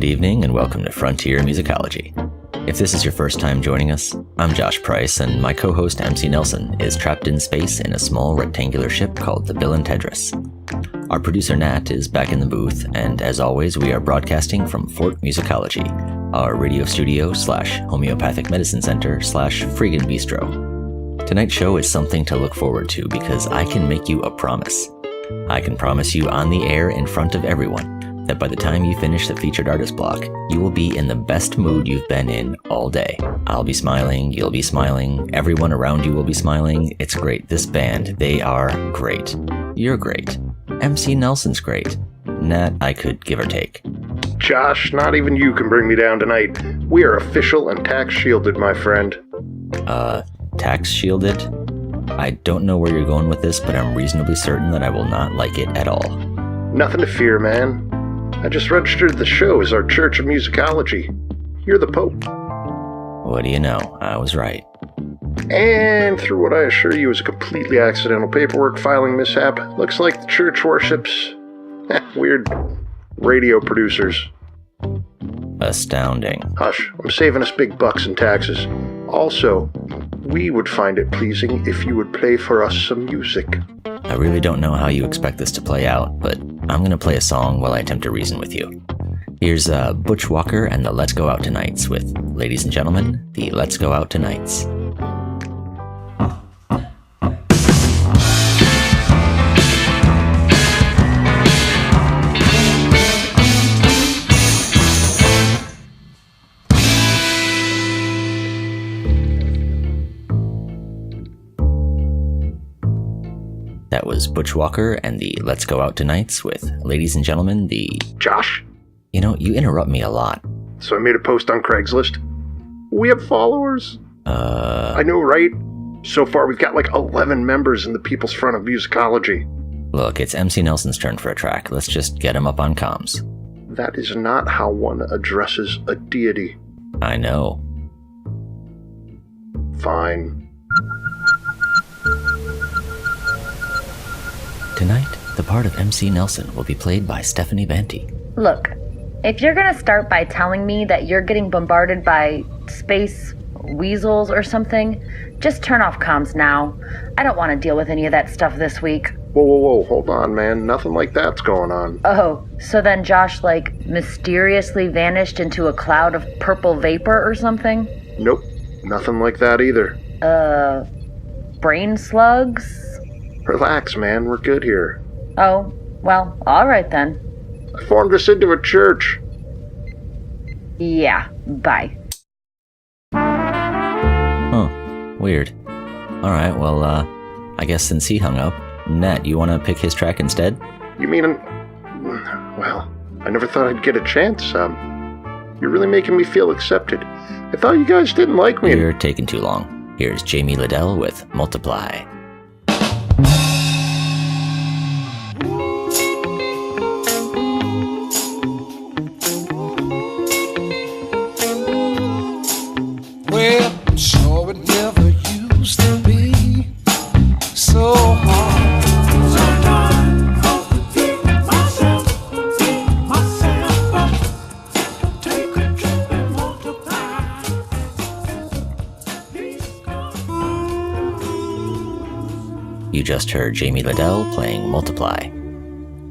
evening and welcome to Frontier Musicology. If this is your first time joining us, I'm Josh Price and my co-host MC Nelson is trapped in space in a small rectangular ship called the Bill and Tedris. Our producer Nat is back in the booth, and as always we are broadcasting from Fort Musicology, our radio studio / homeopathic medicine center / friggin' bistro. Tonight's show is something to look forward to because I can make you a promise. I can promise you on the air in front of everyone that by the time you finish the featured artist block, you will be in the best mood you've been in all day. I'll be smiling, you'll be smiling, everyone around you will be smiling. It's great. This band, they are great. You're great. MC Nelson's great. Nat, I could give or take. Josh, not even you can bring me down tonight. We are official and tax shielded, my friend. Tax shielded? I don't know where you're going with this, but I'm reasonably certain that I will not like it at all. Nothing to fear, man. I just registered the show as our Church of Musicology. You're the Pope. What do you know? I was right. And through what I assure you is a completely accidental paperwork filing mishap, looks like the church worships weird radio producers. Astounding. Hush, I'm saving us big bucks in taxes. Also, we would find it pleasing if you would play for us some music. I really don't know how you expect this to play out, but I'm going to play a song while I attempt to reason with you. Here's Butch Walker and the Let's Go Out Tonights with, ladies and gentlemen, the Let's Go Out Tonights. That was Butch Walker and the Let's Go Out Tonights with, ladies and gentlemen, the... Josh? You know, you interrupt me a lot. So I made a post on Craigslist. We have followers. I know, right? So far we've got like 11 members in the People's Front of Musicology. Look, it's MC Nelson's turn for a track. Let's just get him up on comms. That is not how one addresses a deity. I know. Fine. Tonight, the part of MC Nelson will be played by Stephanie Banty. Look, if you're gonna start by telling me that you're getting bombarded by space weasels or something, just turn off comms now. I don't want to deal with any of that stuff this week. Whoa, hold on, man. Nothing like that's going on. Oh, so then Josh, mysteriously vanished into a cloud of purple vapor or something? Nope, nothing like that either. Brain slugs? Relax, man. We're good here. Oh, well, alright then. I formed us into a church. Yeah, bye. Huh, weird. Alright, well, I guess since he hung up, Nat, you want to pick his track instead? You mean, well, I never thought I'd get a chance. You're really making me feel accepted. I thought you guys didn't like me. You're taking too long. Here's Jamie Liddell with Multiply. Well, I'm sure it never used to be so hard. So to keep myself up. Take a trip and multiply. You just heard Jamie Liddell playing Multiply.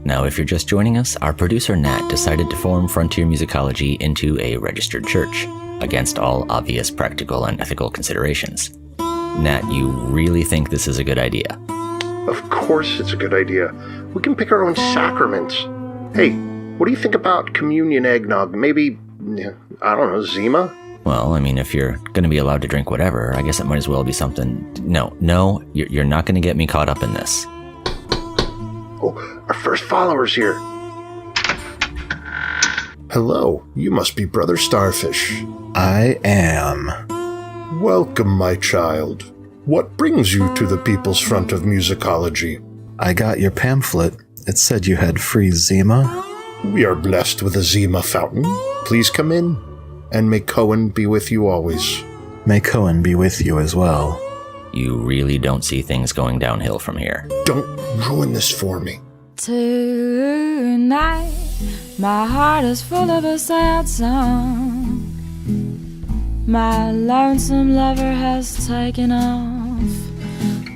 Now, if you're just joining us, our producer Nat decided to form Frontier Musicology into a registered church, against all obvious practical and ethical considerations. Nat, you really think this is a good idea? Of course it's a good idea. We can pick our own sacraments. Hey, what do you think about communion eggnog? Maybe, I don't know, Zima? Well, I mean, if you're going to be allowed to drink whatever, I guess it might as well be something... No, you're not going to get me caught up in this. Oh, our first follower's here. Hello, you must be Brother Starfish. I am. Welcome, my child. What brings you to the People's Front of Musicology? I got your pamphlet. It said you had free Zima. We are blessed with a Zima fountain. Please come in, and may Cohen be with you always. May Cohen be with you as well. You really don't see things going downhill from here. Don't ruin this for me. Turn night, my heart is full of a sad song. My lonesome lover has taken off.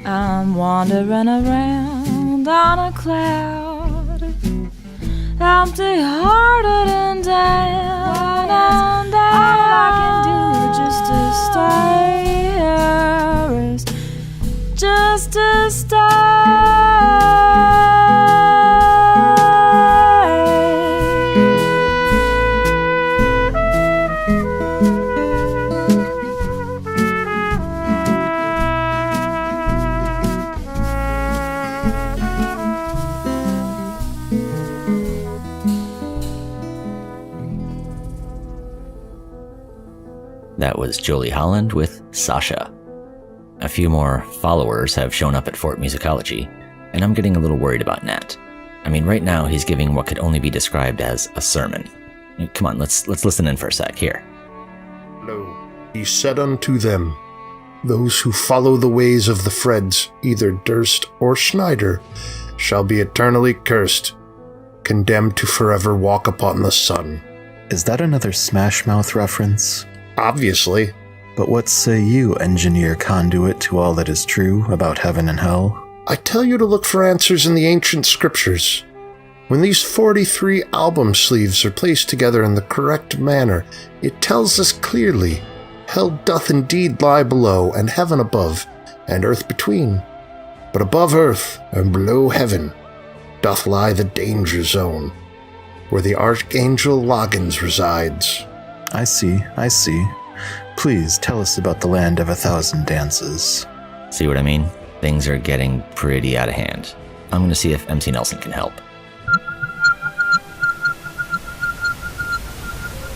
I'm wandering around on a cloud, empty-hearted and down, and all I can do just to stay here is just to stay. That was Jolie Holland with Sasha. A few more followers have shown up at Fort Musicology, and I'm getting a little worried about Nat. I mean, right now he's giving what could only be described as a sermon. Come on, let's listen in for a sec here. Lo, he said unto them, those who follow the ways of the Freds, either Durst or Schneider, shall be eternally cursed, condemned to forever walk upon the sun. Is that another Smash Mouth reference? Obviously. But what say you, engineer conduit to all that is true about heaven and hell? I tell you to look for answers in the ancient scriptures. When these 43 album sleeves are placed together in the correct manner, it tells us clearly, hell doth indeed lie below, and heaven above, and earth between. But above earth, and below heaven, doth lie the danger zone, where the Archangel Loggins resides. I see. Please tell us about the land of 1,000 dances. See what I mean? Things are getting pretty out of hand. I'm going to see if MC Nelson can help.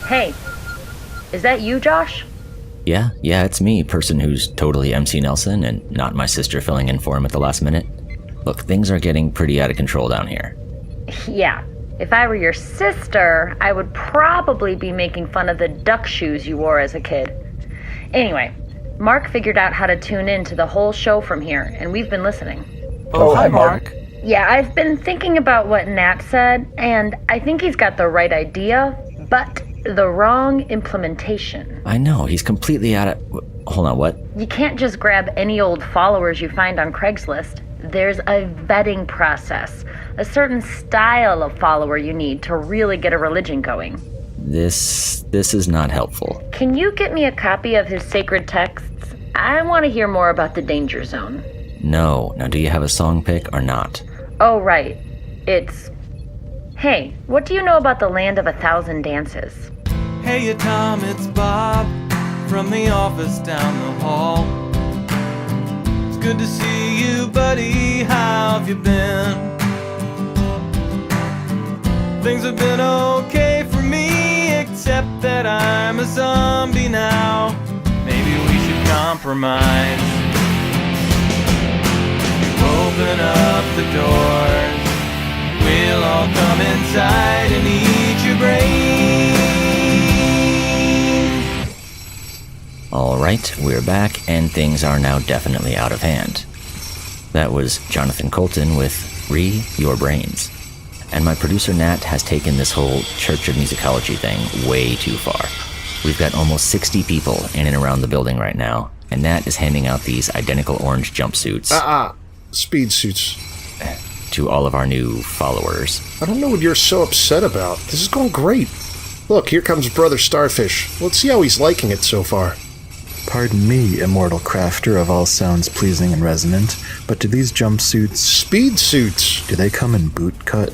Hey, is that you, Josh? Yeah, it's me, person who's totally MC Nelson and not my sister filling in for him at the last minute. Look, things are getting pretty out of control down here. Yeah. If I were your sister, I would probably be making fun of the duck shoes you wore as a kid. Anyway, Mark figured out how to tune in to the whole show from here, and we've been listening. Oh, hi, Mark. Yeah, I've been thinking about what Nat said, and I think he's got the right idea, but the wrong implementation. I know, he's completely out of... Hold on, what? You can't just grab any old followers you find on Craigslist. There's a vetting process, a certain style of follower you need to really get a religion going. This is not helpful. Can you get me a copy of his sacred texts? I want to hear more about the danger zone. No. Now, do you have a song pick or not? Oh, right. It's... Hey, what do you know about the land of 1,000 dances? Hey, Tom, it's Bob from the office down the hall. Good to see you, buddy. How have you been? Things have been okay for me, except that I'm a zombie now. Maybe we should compromise. Open up the doors. We'll all come inside and eat your brains. All right, we're back, and things are now definitely out of hand. That was Jonathan Colton with Free Your Brains. And my producer Nat has taken this whole Church of Musicology thing way too far. We've got almost 60 people in and around the building right now, and Nat is handing out these identical orange jumpsuits. Speed suits. To all of our new followers. I don't know what you're so upset about. This is going great. Look, here comes Brother Starfish. Let's see how he's liking it so far. Pardon me, immortal crafter of all sounds pleasing and resonant, but do these jumpsuits... Speed suits! Do they come in boot cut?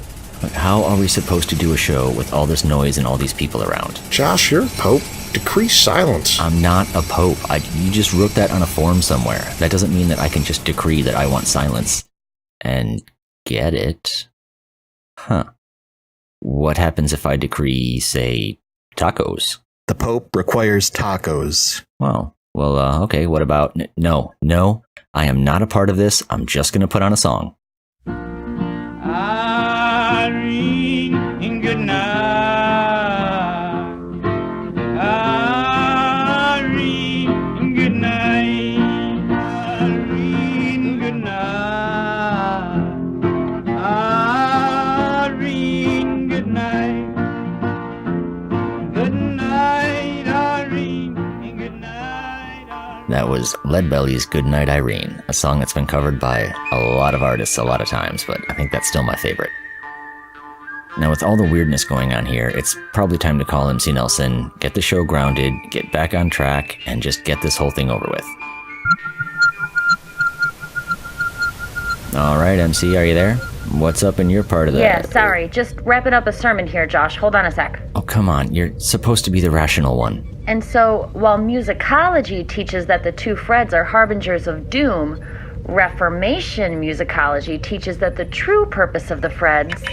How are we supposed to do a show with all this noise and all these people around? Josh, you're a pope. Decree silence. I'm not a pope. You just wrote that on a form somewhere. That doesn't mean that I can just decree that I want silence. And get it. Huh. What happens if I decree, say, tacos? The Pope requires tacos. Well, okay, what about... No, I am not a part of this. I'm just going to put on a song. Irene, good night. Irene, good night. Irene, good night. Irene, That was Leadbelly's Goodnight Irene, a song that's been covered by a lot of artists a lot of times, but I think that's still my favorite. Now, with all the weirdness going on here, it's probably time to call MC Nelson, get the show grounded, get back on track, and just get this whole thing over with. All right, MC, are you there? What's up in your part of the... Yeah, sorry. Just wrapping up a sermon here, Josh. Hold on a sec. Oh, come on. You're supposed to be the rational one. And so, while musicology teaches that the two Freds are harbingers of doom, Reformation musicology teaches that the true purpose of the Freds...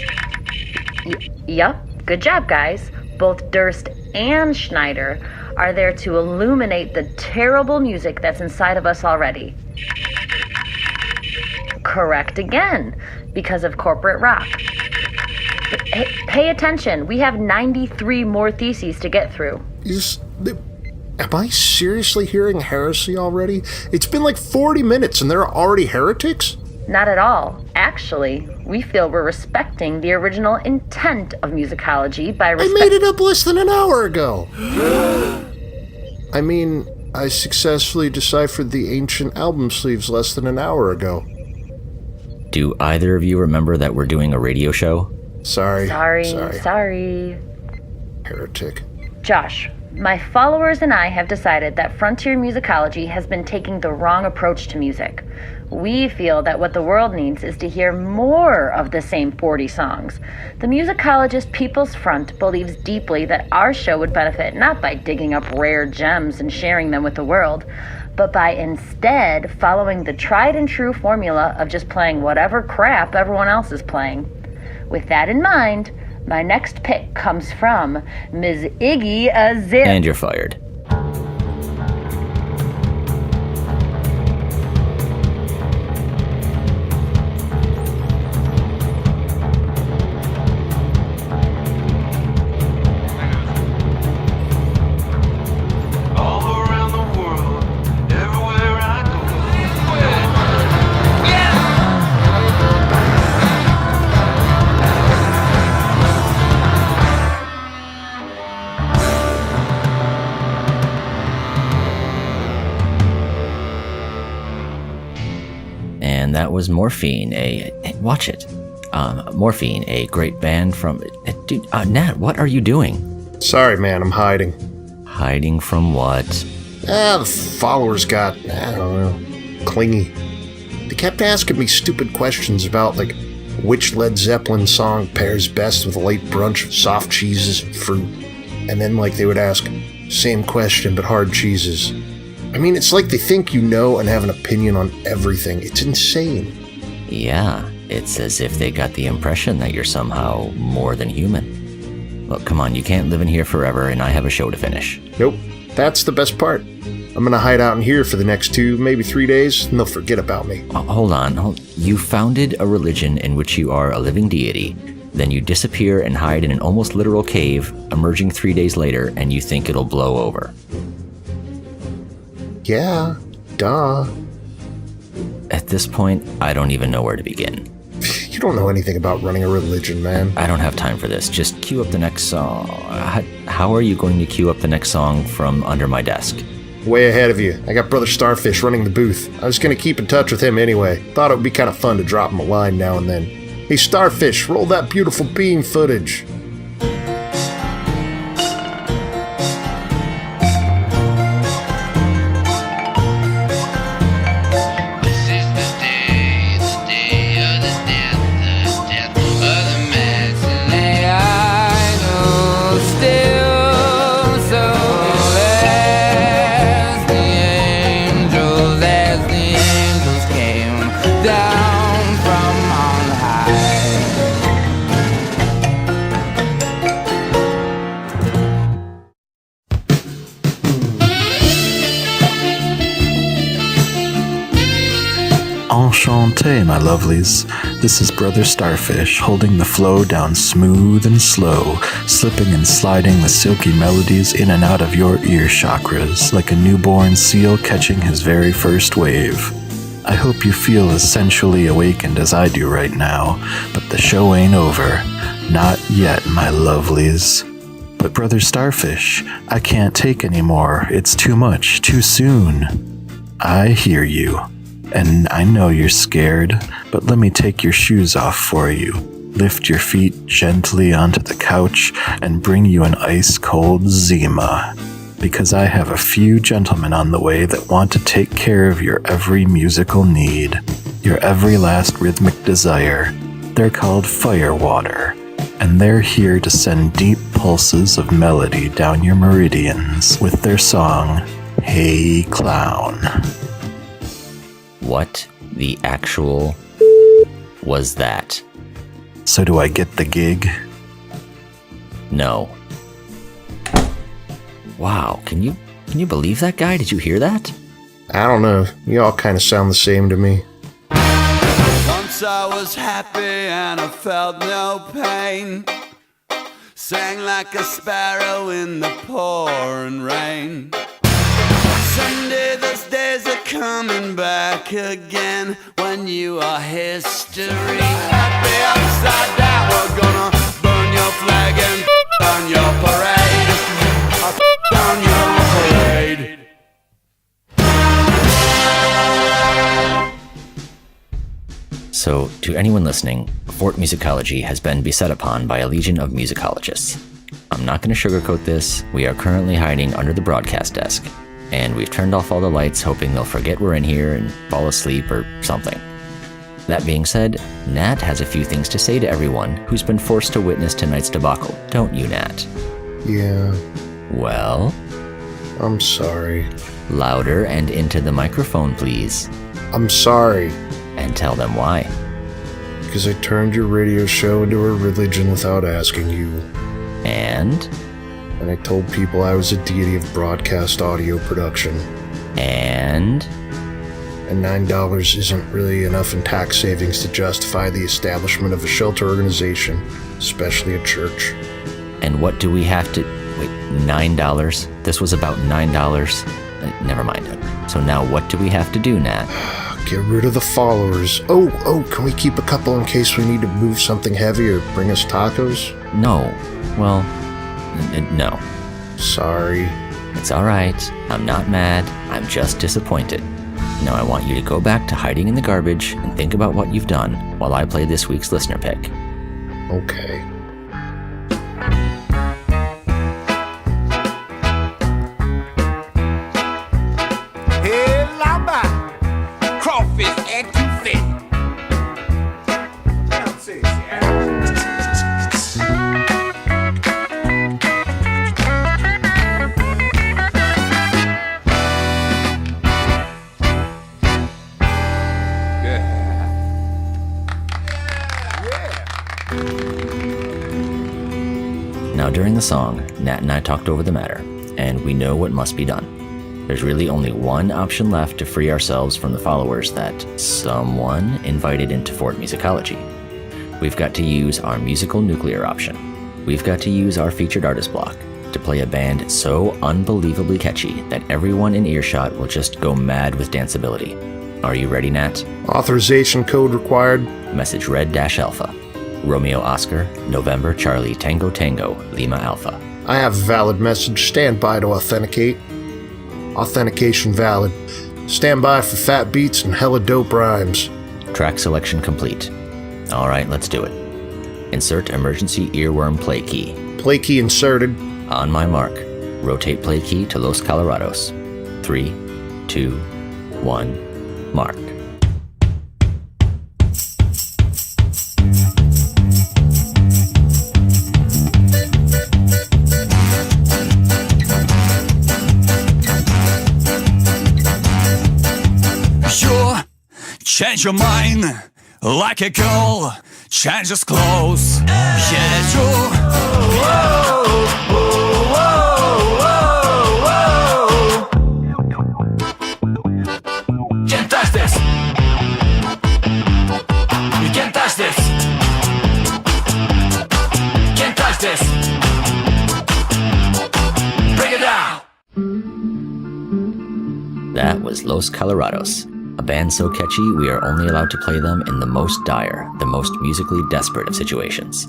Yup, good job, guys. Both Durst and Schneider are there to illuminate the terrible music that's inside of us already. Correct again, because of corporate rock. Hey, pay attention. We have 93 more theses to get through. Am I seriously hearing heresy already? It's been like 40 minutes and there are already heretics? Not at all. Actually, we feel we're respecting the original intent of musicology by I made it up less than an hour ago. I mean, I successfully deciphered the ancient album sleeves less than an hour ago. Do either of you remember that we're doing a radio show? Sorry. Heretic. Josh, my followers and I have decided that Frontier Musicology has been taking the wrong approach to music. We feel that what the world needs is to hear more of the same 40 songs. The musicologist People's Front believes deeply that our show would benefit not by digging up rare gems and sharing them with the world, but by instead following the tried and true formula of just playing whatever crap everyone else is playing. With that in mind, my next pick comes from Ms. Iggy Azalea. And you're fired. That was Morphine, watch it. Morphine, a great band from... Dude, Nat, what are you doing? Sorry, man, I'm hiding. Hiding from what? The followers got, I don't know, clingy. They kept asking me stupid questions about, like, which Led Zeppelin song pairs best with a late brunch of soft cheeses and fruit. And then, like, they would ask, same question but hard cheeses. I mean, it's like they think you know and have an opinion on everything. It's insane. Yeah, it's as if they got the impression that you're somehow more than human. Look, come on, you can't live in here forever, and I have a show to finish. Nope, that's the best part. I'm gonna hide out in here for the next 2, maybe 3 days, and they'll forget about me. Hold on. You founded a religion in which you are a living deity, then you disappear and hide in an almost literal cave, emerging 3 days later, and you think it'll blow over. Yeah, duh. At this point, I don't even know where to begin. You don't know anything about running a religion, man. I don't have time for this. Just cue up the next song. How are you going to cue up the next song from under my desk? Way ahead of you. I got Brother Starfish running the booth. I was gonna keep in touch with him anyway. Thought it would be kind of fun to drop him a line now and then. Hey, Starfish, roll that beautiful bean footage. Enchanté, my lovelies. This is Brother Starfish, holding the flow down smooth and slow, slipping and sliding the silky melodies in and out of your ear chakras, like a newborn seal catching his very first wave. I hope you feel as sensually awakened as I do right now, but the show ain't over. Not yet, my lovelies. But Brother Starfish, I can't take any more. It's too much, too soon. I hear you, and I know you're scared, but let me take your shoes off for you. Lift your feet gently onto the couch and bring you an ice-cold Zima. Because I have a few gentlemen on the way that want to take care of your every musical need, your every last rhythmic desire. They're called Firewater, and they're here to send deep pulses of melody down your meridians with their song, Hey Clown. What the actual was that? So do I get the gig? No. Wow, can you believe that guy? Did you hear that? I don't know. You all kind of sound the same to me. Once I was happy and I felt no pain. Sang like a sparrow in the pouring rain. Someday those days are coming back again when you are history. Happy upside down, we're gonna burn your flag and on your parade. On your parade. So, to anyone listening, Fort Musicology has been beset upon by a legion of musicologists. I'm not going to sugarcoat this. We are currently hiding under the broadcast desk, and we've turned off all the lights hoping they'll forget we're in here and fall asleep or something. That being said, Nat has a few things to say to everyone who's been forced to witness tonight's debacle, don't you, Nat? Yeah, Well, I'm sorry. louder and into the microphone, please. I'm sorry, And tell them why. because I turned your radio show into a religion without asking you. And And I told people I was a deity of broadcast audio production. And $9 isn't really enough in tax savings to justify the establishment of a shelter organization, especially a church. And what do we have to... Wait, $9? This was about $9. Never mind. So now what do we have to do, Nat? Get rid of the followers. Oh, can we keep a couple in case we need to move something heavy or bring us tacos? No. Well, no. Sorry. It's alright. I'm not mad. I'm just disappointed. Now I want you to go back to hiding in the garbage and think about what you've done while I play this week's listener pick. Okay. Hey, lamba, crawfish and two fish. Now during the song, Nat and I talked over the matter, and we know what must be done. There's really only one option left to free ourselves from the followers that someone invited into Fort Musicology. We've got to use our musical nuclear option. We've got to use our featured artist block to play a band so unbelievably catchy that everyone in earshot will just go mad with danceability. Are you ready, Nat? Authorization code required. Message red-alpha. Romeo Oscar, November Charlie Tango Tango, Lima Alpha. I have a valid message. Stand by to authenticate. Authentication valid. Stand by for fat beats and hella dope rhymes. Track selection complete. Alright, let's do it. Insert emergency earworm play key. Play key inserted. On my mark, rotate play key to Los Colorados. 3, 2, 1, mark. Change your mind like a girl changes clothes. Yeah, true. Can't touch this. You can't touch this. Can't touch this. Bring it down. That was Los Colorados. A band so catchy, we are only allowed to play them in the most dire, the most musically desperate of situations.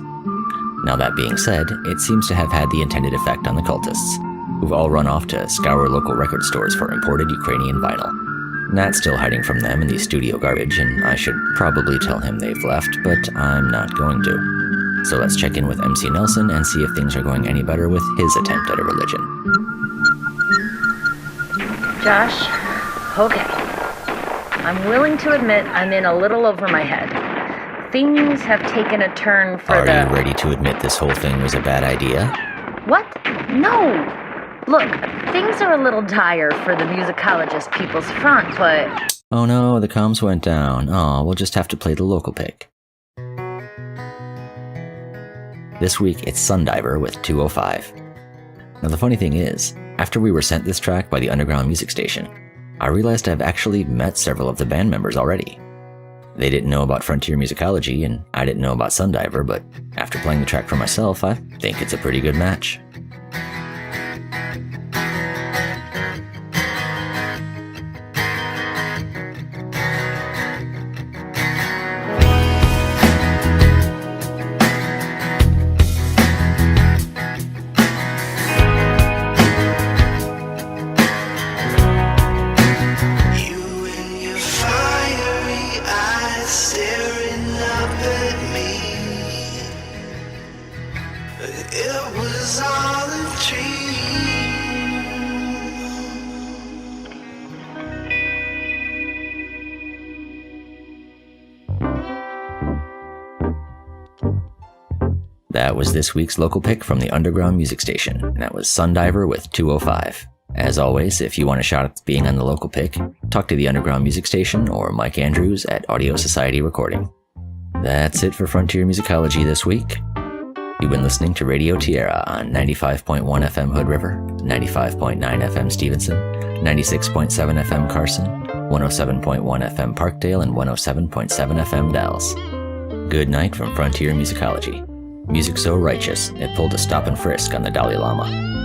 Now that being said, it seems to have had the intended effect on the cultists, who've all run off to scour local record stores for imported Ukrainian vinyl. Nat's still hiding from them in the studio garbage, and I should probably tell him they've left, but I'm not going to. So let's check in with MC Nelson and see if things are going any better with his attempt at a religion. Josh, okay. I'm willing to admit I'm in a little over my head. Things have taken a turn for Are you ready to admit this whole thing was a bad idea? What? No! Look, things are a little dire for the musicologist People's Front, but... Oh no, the comms went down. Oh, we'll just have to play the local pick. This week, it's Sundiver with 205. Now the funny thing is, after we were sent this track by the underground music station, I realized I've actually met several of the band members already. They didn't know about Frontier Musicology, and I didn't know about Sundiver, but after playing the track for myself, I think it's a pretty good match. That was this week's local pick from the underground music station, and that was Sundiver with 205. As always, if you want a shot at being on the local pick, talk to the underground music station or Mike Andrews at Audio Society Recording. That's it for Frontier Musicology this week. You've been listening to Radio Tierra on 95.1 FM Hood River, 95.9 FM Stevenson, 96.7 FM Carson, 107.1 FM Parkdale, and 107.7 FM Dalles. Good night from Frontier Musicology. Music so righteous, it pulled a stop and frisk on the Dalai Lama.